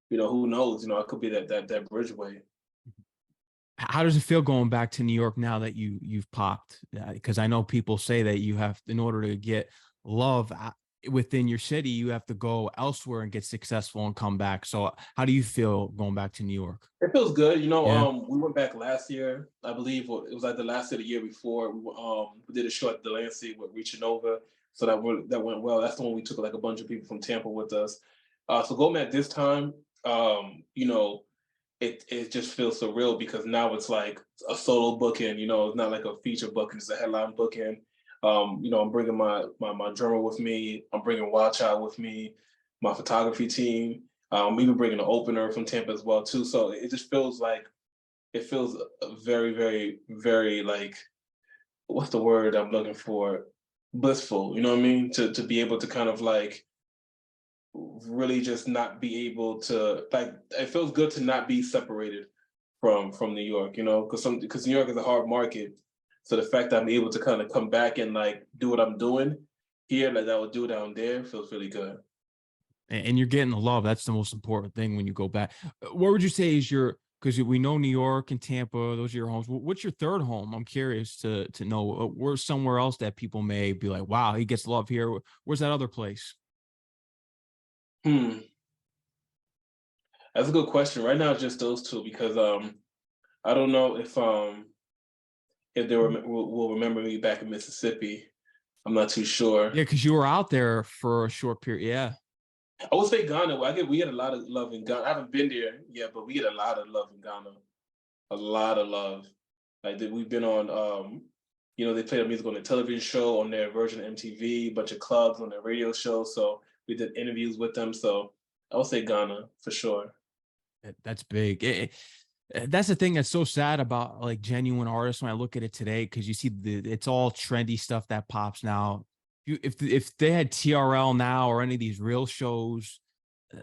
who knows? I could be that bridgeway. How does it feel going back to New York now that you've popped? Because I know people say that you have, in order to get love within your city, you have to go elsewhere and get successful and come back. So how do you feel going back to New York? It feels good. Yeah. We went back last year, I believe. It was like the last year, the year before. We did a show at the Delancey with Reaching Over, so that went well. That's the one we took like a bunch of people from Tampa with us. So going back this time, it just feels surreal because now it's like a solo booking. It's not like a feature booking; it's a headline booking. I'm bringing my drummer with me. I'm bringing Wild Child with me, my photography team. Even bringing an opener from Tampa as well too. So it just feels like very, very, very like what's the word I'm looking for? Blissful. You know what I mean? To be able to kind of like really just not be able to like. It feels good to not be separated from New York. Because New York is a hard market. So the fact that I'm able to kind of come back and like do what I'm doing here, like I would do down there, feels really good. And you're getting the love. That's the most important thing when you go back. What would you say is your, because we know New York and Tampa, those are your homes. What's your third home? I'm curious to know. Where's somewhere else that people may be like, wow, he gets love here. Where's that other place? Hmm. That's a good question. Right now, it's just those two because I don't know if they will remember me back in Mississippi. I'm not too sure. Yeah, because you were out there for a short period. Yeah. I would say Ghana. We get a lot of love in Ghana. I haven't been there yet, but we get a lot of love in Ghana. A lot of love. Like we've been on. They play the music on their television show, on their version of MTV, a bunch of clubs on their radio show. So we did interviews with them. So I would say Ghana for sure. That's big. That's the thing that's so sad about like genuine artists when I look at it today, because you see it's all trendy stuff that pops now. If they had TRL now or any of these real shows,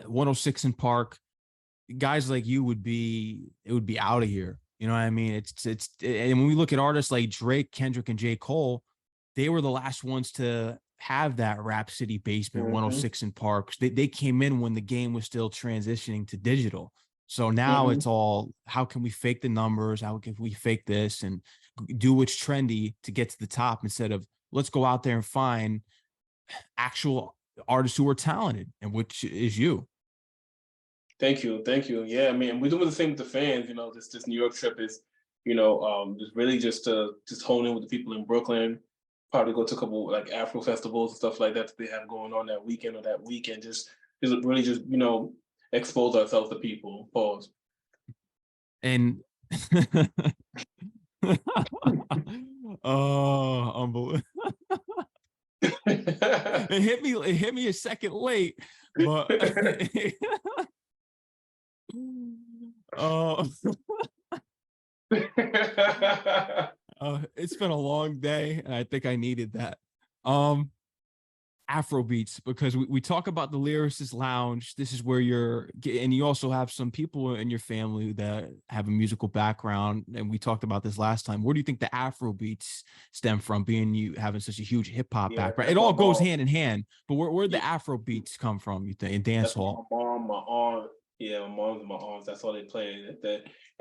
106 in Park, guys like you would be, it would be out of here. You know what I mean? And when we look at artists like Drake, Kendrick, and J. Cole, they were the last ones to have that Rap City basement, Hmm. 106 in Parks. They came in when the game was still transitioning to digital. So now Hmm. it's all, how can we fake the numbers? How can we fake this and do what's trendy to get to the top, instead of let's go out there and find actual artists who are talented, and which is you. Thank you, thank you. Yeah, I mean, we're doing the same with the fans. This New York trip is, just really just to just hone in with the people in Brooklyn. Probably go to a couple like Afro festivals and stuff like that they have going on that weekend or that weekend. Just really just expose ourselves to people. Pause. And oh, unbelievable. It hit me a second late, but uh, it's been a long day, and I think I needed that. Um, Afro beats, because we talk about the lyricist lounge. This is where and you also have some people in your family that have a musical background, and we talked about this last time. Where do you think the Afro beats stem from, being you having such a huge hip hop Yeah, background? It that's my all goes mom. hand in hand, but where Yeah, the Afro beats come from, you think, in dance that's my hall? mom, my aunt. Yeah, my mom's and my aunts. That's all they play.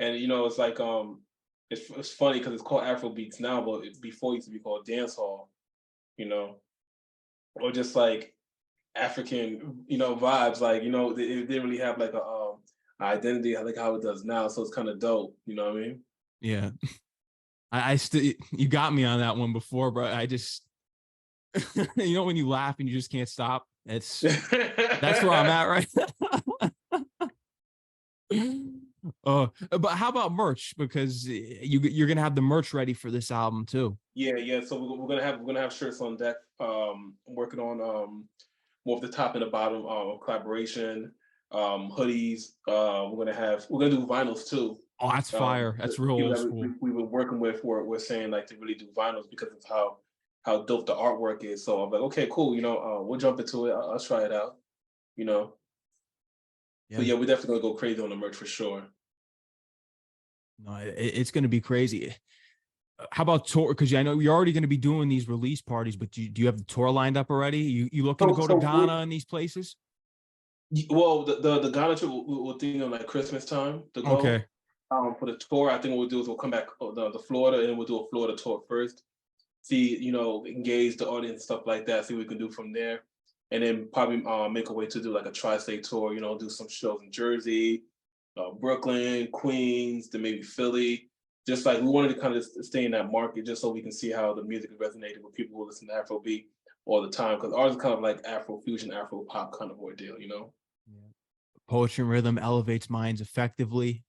And it's like it's funny because it's called Afro Beats now, but before it used to be called dance hall. You know, or just like African, vibes. Like, it didn't really have like identity, I like how it does now. So it's kind of dope. You know what I mean? Yeah. I still, you got me on that one before, but I just, you know, when you laugh and you just can't stop, that's where I'm at right now. But how about merch? Because you're gonna have the merch ready for this album too. Yeah, yeah. So we're gonna have shirts on deck. I'm working on more of the top and the bottom collaboration, hoodies. We're gonna do vinyls too. Oh, that's fire. The That's real people old that school. we were working with were saying like to really do vinyls because of how dope the artwork is. So I'm like, okay, cool. We'll jump into it. I'll try it out. You know, but Yeah. yeah, we're definitely gonna go crazy on the merch for sure. No, it's gonna be crazy. How about tour? Because I know you're already going to be doing these release parties, but do you have the tour lined up already? You looking to So go to so we're, Ghana and these places? well, the Ghana trip we'll think on like Christmas time to Okay. go. For the tour, I think what we'll do is we'll come back the Florida and we'll do a Florida tour first. See, engage the audience, stuff like that. See what we can do from there, and then probably make a way to do like a tri-state tour. Do some shows in Jersey, Brooklyn, Queens, then maybe Philly. Just like we wanted to kind of stay in that market, just so we can see how the music is resonating with people who listen to Afrobeat all the time. Because ours is kind of like Afro fusion, Afro pop kind of ordeal. Yeah. Poetry and rhythm elevates minds effectively.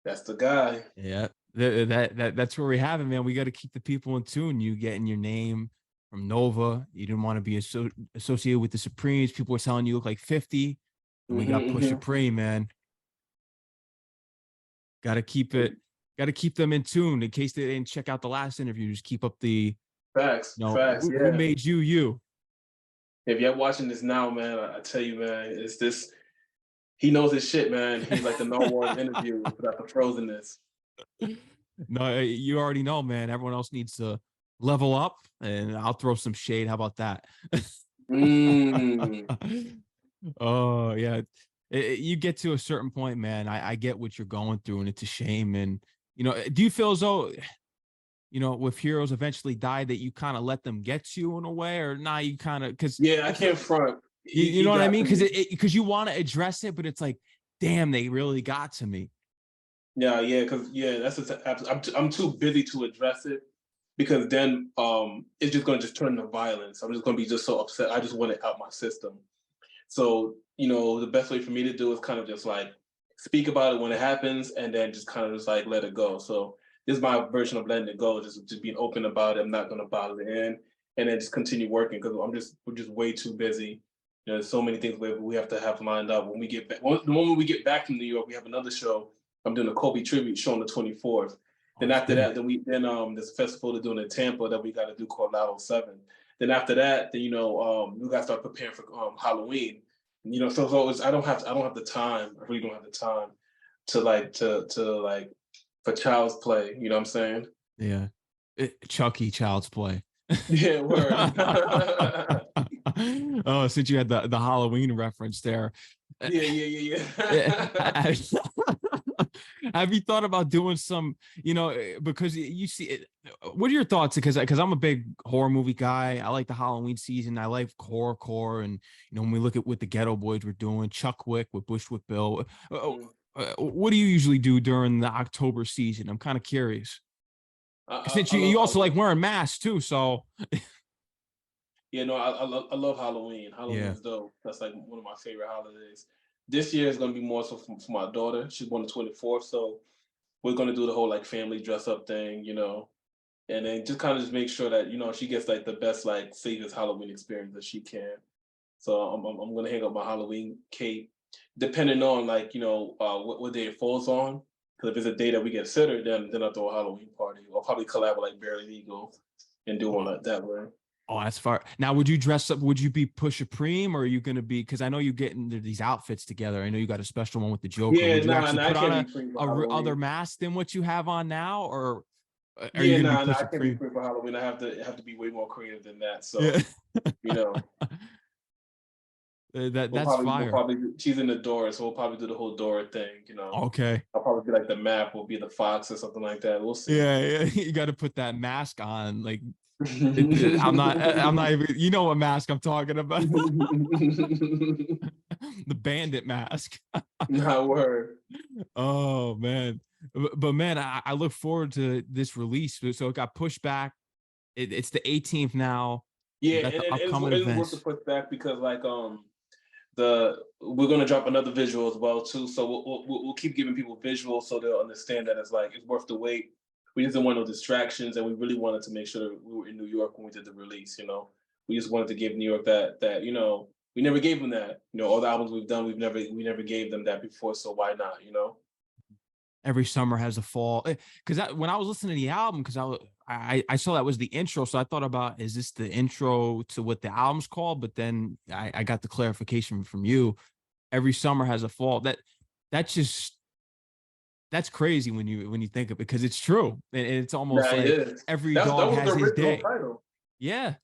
That's the guy. Yeah. That's where we have it, man. We got to keep the people in tune. You getting your name from Nova. You didn't want to be associated with the Supremes. People were telling you look like 50. And we got Pusha Mm-hmm. Preme, man. Got to keep it. Got to keep them in tune in case they didn't check out the last interview. Just keep up the, Facts. who Yeah. made you? If you're watching this now, man, I tell you, man, it's this. He knows his shit, man. He's like the Narwhal interview without the frozenness. No, you already know, man. Everyone else needs to level up, and I'll throw some shade. How about that? Mm. Oh yeah, you get to a certain point, man. I get what you're going through, and it's a shame. And do you feel as though with heroes eventually die that you kind of let them get to you in a way, or nah, you kind of because Yeah, I can't front. you He know what I got mean? to me. Because you want to address it, but it's like, damn, they really got to me. Yeah, because I'm too busy to address it because then it's just gonna just turn into violence. I'm just gonna be just so upset. I just want it out my system. So the best way for me to do is kind of just like speak about it when it happens, and then just kind of just like let it go. So this is my version of letting it go, just being open about it. I'm not gonna bother it in, and then just continue working because we're just way too busy. There's so many things we have to have lined up when we get back. The moment we get back from New York, we have another show. I'm doing a Kobe tribute show on the 24th. Oh, Then that's after big. that, there's a festival they're doing in Tampa that we got to do called Lotto 7. Then after that, then we got to start preparing for Halloween. I don't have the time. I really don't have the time to for child's play. You know what I'm saying? Yeah, Chucky, Child's Play. Yeah, word. Oh, since you had the Halloween reference there, Yeah. have you thought about doing some? Because you see, what are your thoughts? Because I'm a big horror movie guy. I like the Halloween season. I like horrorcore, and when we look at what the Ghetto Boys were doing, Chuck Wick with Bushwick Bill. What do you usually do during the October season? I'm kind of curious. Since I love you also like Halloween. wearing masks too, so Yeah, no, I love Halloween. yeah. Halloween's dope. That's like one of my favorite holidays. This year is gonna be more so for my daughter. She's born the 24th, so we're gonna do the whole like family dress up thing, and then just kind of just make sure that she gets like the best like safest Halloween experience that she can. So I'm gonna hang up my Halloween cape, depending on like what day it falls on. Because if it's a day that we get sitter, then I'll throw a Halloween party. I'll probably collab with like Barely Legal and do one Oh, like that way. oh, that's far. Now, would you dress up? Would you be Pusha Preme, or are you gonna be? Because I know you get into these outfits together. I know you got a special one with the Joker. Yeah, Would you nah, actually I put on can't a, be free for other Halloween. mask than what you have on now, or are you Yeah, gonna be I Pusha can't be Preme? free for Halloween. I have to be way more creative than that. Yeah, So you know, that's we'll fire. probably she's in the Dora, so we'll probably do the whole Dora thing. Okay. I'll probably be like the map will be the fox or something like that. We'll see. Yeah, you got to put that mask on. Like, I'm not even. You know what mask I'm talking about? The bandit mask. Not word. Oh man. But man, I look forward to this release. So it got pushed back. It's the 18th now. Yeah, You got the and upcoming it's worth the events. put back because like the we're gonna drop another visual as well too. So we'll keep giving people visuals so they'll understand that it's like it's worth the wait. We didn't want no distractions, and we really wanted to make sure that we were in New York when we did the release. You know, we just wanted to give New York that you know we never gave them that. You know, all the albums we've done, we never gave them that before. So why not? You know. Every summer has a fall. Because when I was listening to the album, because I saw that was the intro, so I thought about, is this the intro to what the album's called? But then I got the clarification from you. Every summer has a fall. That's just that's crazy when you think of it, because it's true, and it's almost That like is. every That dog was the has his original day. title. Yeah, That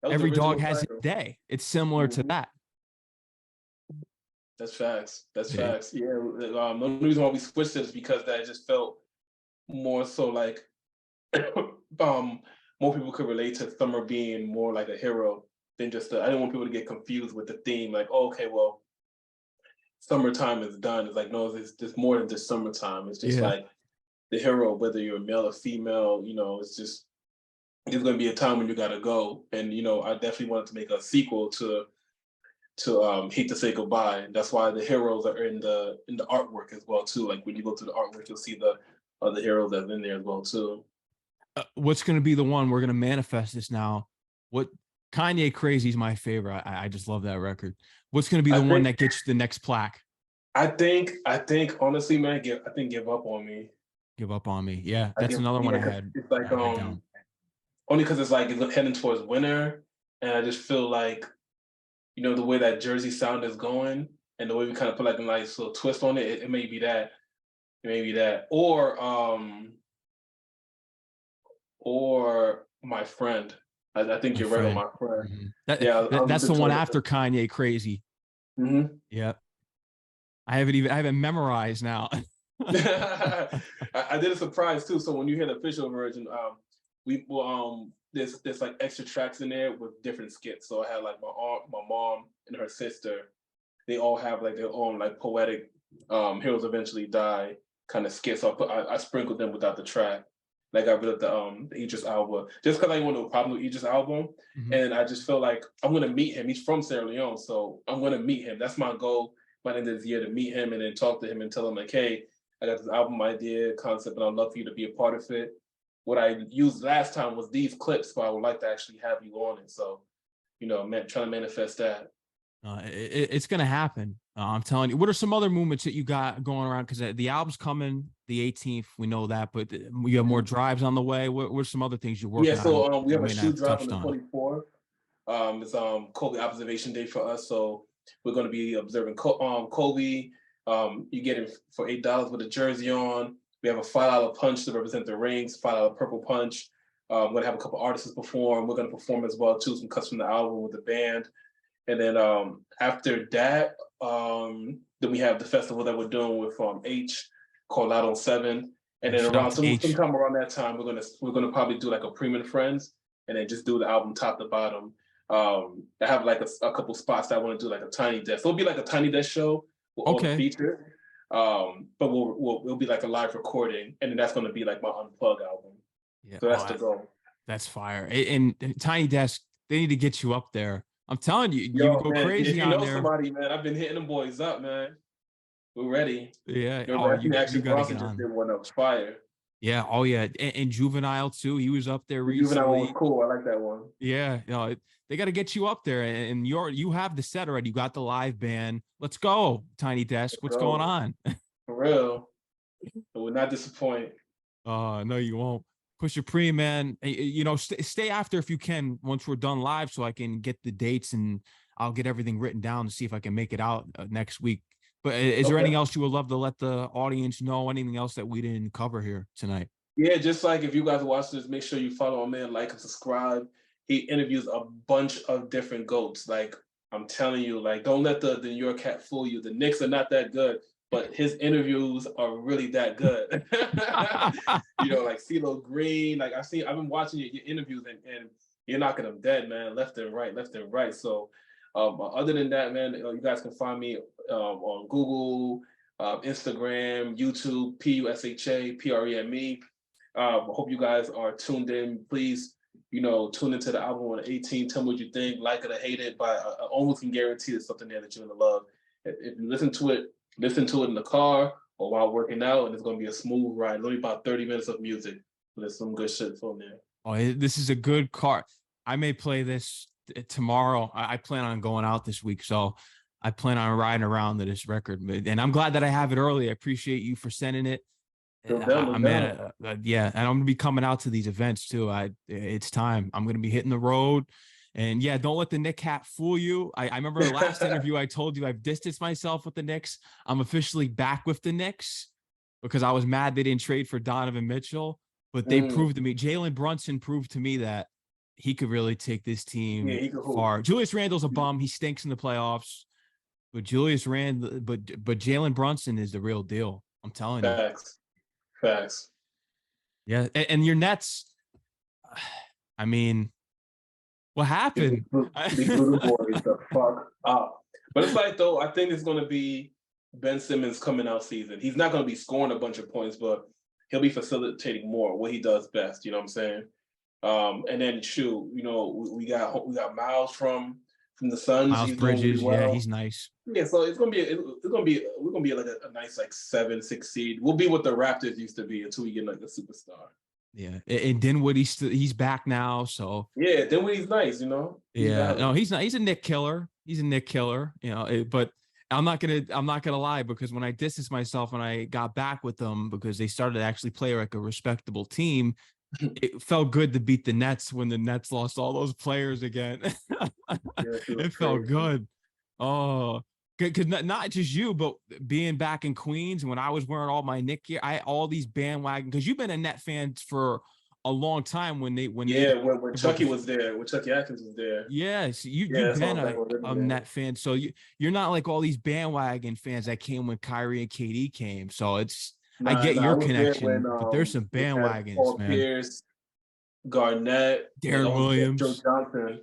was the every dog original has his title. day. It's similar to Mhm. that. That's facts. That's Yeah. facts. Yeah. The only reason why we switched it is because that just felt more so like more people could relate to Summer being more like a hero than just I didn't want people to get confused with the theme. Like, oh, okay, well, summertime is done. It's like, no, it's more than just summertime. It's just Yeah. like the hero, whether you're male or female, you know, it's just there's going to be a time when you got to go. And you know, I definitely wanted to make a sequel to Hate to Say Goodbye. That's why the heroes are in the artwork as well too. Like when you go to the artwork, you'll see the other heroes that's in there as well too. What's going to be the one we're going to manifest this now? What Kanye Crazy is my favorite. I just love that record. What's going to be the one that gets the next plaque? I think honestly, man, give up on me. Give up on me. Yeah, that's another one I had. It's like I had down. only because it's like it's heading towards winter, and I just feel like you know the way that Jersey sound is going, and the way we kind of put like a nice little twist on it. It may be that, or my friend. I think My you're right on friend. my friend. Mhm. Yeah, I was a That's the good one choice. after Kanye Crazy. Mm-hmm. Yeah, I haven't memorized now. I did a surprise too. So when you hear the official version, we will there's like extra tracks in there with different skits. So I had like my aunt, my mom, and her sister. They all have like their own like poetic "Heroes Eventually Die" kind of skits. So I sprinkled them without the track. Like I rid of the Idris album just because I didn't want no problem with Idris album, Mhm. and I just feel like I'm gonna meet him. He's from Sierra Leone, so I'm gonna meet him. That's my goal by the end of this year to meet him and then talk to him and tell him like, hey, I got this album idea, concept, and I'd love for you to be a part of it. What I used last time was these clips, but I would like to actually have you on it. So, you know, man, trying to manifest that. It's gonna happen. I'm telling you. What are some other movements that you got going around? Because the album's coming the 18th. We know that, but you have more drives on the way. What are some other things you're Yeah, working on so we that have we a may not shoe have drop on touched the on? 24th. It's Kobe Observation Day for us, so we're going to be observing Kobe. You get it for $8 with a jersey on. We have a $5 punch to represent the rings, $5 purple punch. We're going to have a couple artists perform. We're going to perform as well too, some cuts from the album with the band. And then after that, then we have the festival that we're doing with H called Out on Seven. And then Shout out around to H. sometime around that time, we're gonna probably do like a Preme and Friends, and then just do the album top to bottom. I have like a couple spots that I want to do like a tiny desk. So it'll be like a tiny desk show with all the Okay. features. But we'll be like a live recording, and then that's gonna be like my unplug album. Yeah. So that's the goal. That's fire. And Tiny Desk, they need to get you up there. I'm telling you, you Yo, go man, if crazy you on know there. somebody, man, I've been hitting them boys up, man. We're ready. Yeah. You know, Oh, I think you actually got to Bronson get just on. did one that was fire. Yeah. Oh, yeah. And Juvenile too. He was up there The Juvenile one was recently. cool. I like that one. Yeah. They got to get you up there, and you have the set already. You got the live band. Let's go, Tiny Desk. What's going So on? for real, it will not disappoint. No, you won't. Pusha Preme, man. Stay after if you can once we're done live, so I can get the dates and I'll get everything written down to see if I can make it out next week. But is there Okay. anything else you would love to let the audience know? Anything else that we didn't cover here tonight? Yeah, just like if you guys watch this, make sure you follow my man, like and subscribe. He interviews a bunch of different goats. Like I'm telling you, like don't let the New York cat fool you. The Knicks are not that good, but his interviews are really that good. You know, like CeeLo Green. Like I've been watching your interviews and you're knocking them dead, man, left and right, left and right. So Other than that, man, you guys can find me on Google, Instagram, YouTube, PUSHA, PREME. I hope you guys are tuned in. Please, tune into the album on the 18th. Tell me what you think, like it or hate it, but I almost can guarantee there's something there that you're gonna love. If you listen to it in the car or while working out, and it's gonna be a smooth ride. It's only about 30 minutes of music. There's some good shit from there. Oh, this is a good car. I may play this tomorrow. I plan on going out this week, so I plan on riding around to this record. And I'm glad that I have it early. I appreciate you for sending it. Yeah, and I'm gonna be coming out to these events too. It's time. I'm gonna be hitting the road, and yeah, don't let the Knick hat fool you. I remember the last interview I told you I've distanced myself with the Knicks. I'm officially back with the Knicks because I was mad they didn't trade for Donovan Mitchell, but they proved to me. Jalen Brunson proved to me that he could really take this team far. Julius Randle's a bum. He stinks in the playoffs, but Jalen Brunson is the real deal. I'm telling you. Facts. Yeah, and your Nets. I mean, what happened? They blew the boys the fuck up. But it's like, though, I think it's going to be Ben Simmons coming out season. He's not going to be scoring a bunch of points, but he'll be facilitating more, what he does best. You know what I'm saying? And then we got Miles from the Suns. Miles Bridges, really well. Yeah, he's nice. Yeah, so we're gonna be like a nice like 7-6 seed. We'll be what the Raptors used to be until we get like a superstar. Yeah, and Dinwiddie's he's back now, so yeah, Dinwiddie's nice, He's not. He's a Knick killer. He's a Knick killer, But I'm not gonna lie, because when I distanced myself and I got back with them because they started to actually play like a respectable team, it felt good to beat the Nets when the Nets lost all those players again. It felt good. Oh, because not just you, but being back in Queens when I was wearing all my Knick gear, all these bandwagon. Because you've been a Net fan for a long time when Chucky was there, when Chucky Atkins was there. Yes, you've been a Net fan, so you're not like all these bandwagon fans that came when Kyrie and KD came. So I get your connection, but there's some bandwagons, man. Pierce, Garnett, Darren Williams, Joe Johnson.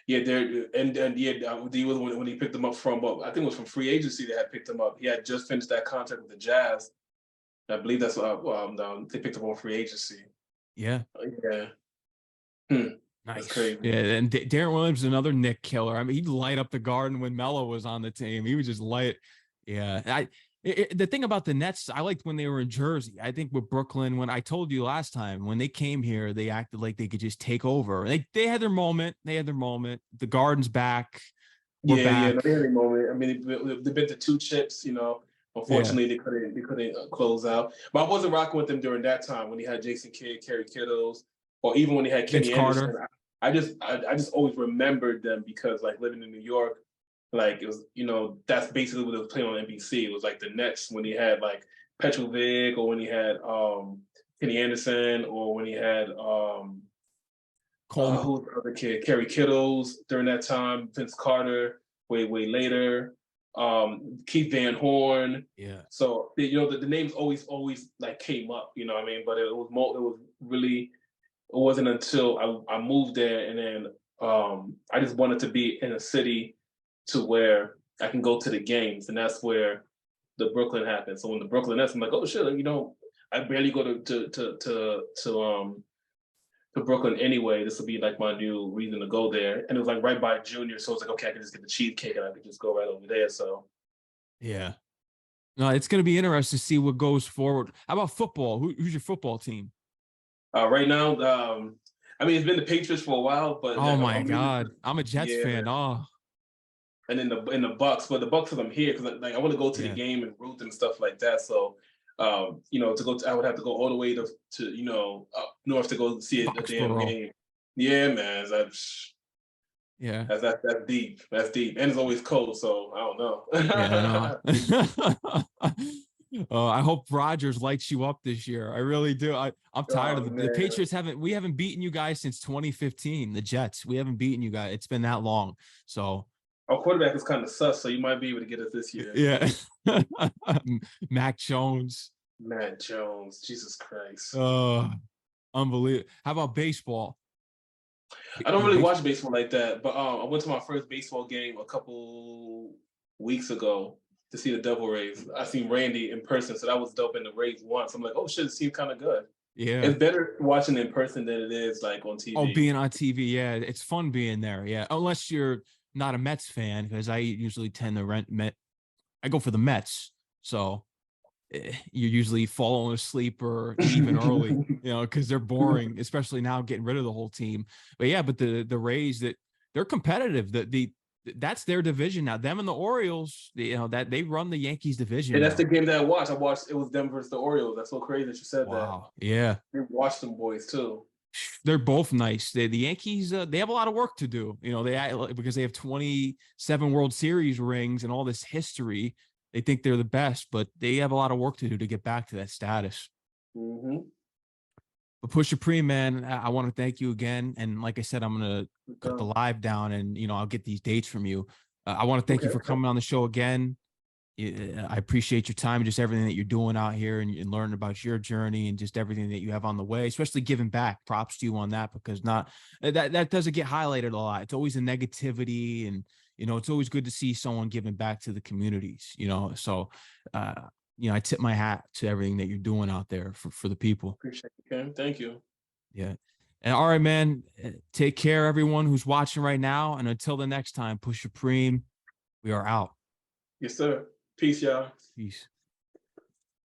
Yeah, D was when he picked them up from, I think it was from free agency that had picked him up. He had just finished that contract with the Jazz. I believe that's they picked him up on free agency. Yeah. Yeah. Nice. That's crazy. Yeah, and Darren Williams is another Knick killer. I mean, he'd light up the Garden when Melo was on the team. He was just light. Yeah. The thing about the Nets, I liked when they were in Jersey. I think with Brooklyn, when I told you last time, when they came here, they acted like they could just take over. They had their moment. The Garden's back. We're back. They had a moment. I mean, they've been to 2 chips, Unfortunately, they couldn't close out. But I wasn't rocking with them during that time when he had Jason Kidd, Kerry Kittles, or even when he had Kenny Anderson. I just always remembered them because, like, living in New York, like, it was, that's basically what it was playing on NBC. It was like the Nets when he had like Petrovic, or when he had Kenny Anderson, or when he had who's the other kid, Kerry Kittles during that time, Vince Carter way later, Keith Van Horn. Yeah. So the names always like came up, you know what I mean? But it wasn't until I moved there, and then I just wanted to be in a city to where I can go to the games, and that's where the Brooklyn happened. So when the Brooklyn Nets, I'm like, oh shit, I barely go to Brooklyn anyway. This will be like my new reason to go there, and it was like right by Junior, so it's like, okay, I can just get the cheesecake and I could just go right over there. So yeah, no, it's gonna be interesting to see what goes forward. How about football? Who's your football team? Right now, I mean, it's been the Patriots for a while, but oh my god, I'm a Jets fan. Oh. And in the Bucks, but the Bucks because I'm here because like I want to go to the game and root and stuff like that. So, I would have to go all the way to up north to go see a damn game. Yeah, man, that's deep. That's deep, and it's always cold, so I don't know. Yeah, I hope Rodgers lights you up this year. I really do. I'm tired of the Patriots. We haven't beaten you guys since 2015. The Jets, we haven't beaten you guys. It's been that long. So. Our quarterback is kind of sus, so you might be able to get us this year. Yeah. Mac Jones. Jesus Christ. Unbelievable. How about baseball? I don't Your really base? watch baseball like that, but I went to my first baseball game a couple weeks ago to see the Devil Rays. I seen Randy in person, so that was dope. And the Rays once. I'm like, oh shit, it seems kind of good. Yeah. It's better watching in person than it is like on Oh, TV. being on TV, yeah, it's fun being there. Yeah, unless you're not a Mets fan, because I usually tend to rent Met. I go for the Mets, so you're usually falling asleep or leaving early, because they're boring, especially now getting rid of the whole team. But yeah, but the Rays, that they're competitive. That's their division now. Them and the Orioles, that they run the Yankees division And that's the now. game that I watched. I watched it was them versus the Orioles. That's so crazy that you said that. Wow. Yeah. We watched them boys too. They're both nice. The Yankees, they have a lot of work to do. Because they have 27 World Series rings and all this history. They think they're the best, but they have a lot of work to do to get back to that status. Mm-hmm. But Pusha Preme, man, I want to thank you again. And like I said, I'm gonna cut the live down, and I'll get these dates from you. I want to thank you Okay. for coming on the show again. I appreciate your time and just everything that you're doing out here, and learning about your journey and just everything that you have on the way, especially giving back. Props to you on that, because not that doesn't get highlighted a lot. It's always the negativity, and it's always good to see someone giving back to the communities. So I tip my hat to everything that you're doing out there for the people. Appreciate it, Ken. Thank you. Yeah. And all right, man. Take care, everyone who's watching right now. And until the next time, Pusha Preme, we are out. Yes, sir. Peace, y'all. Peace.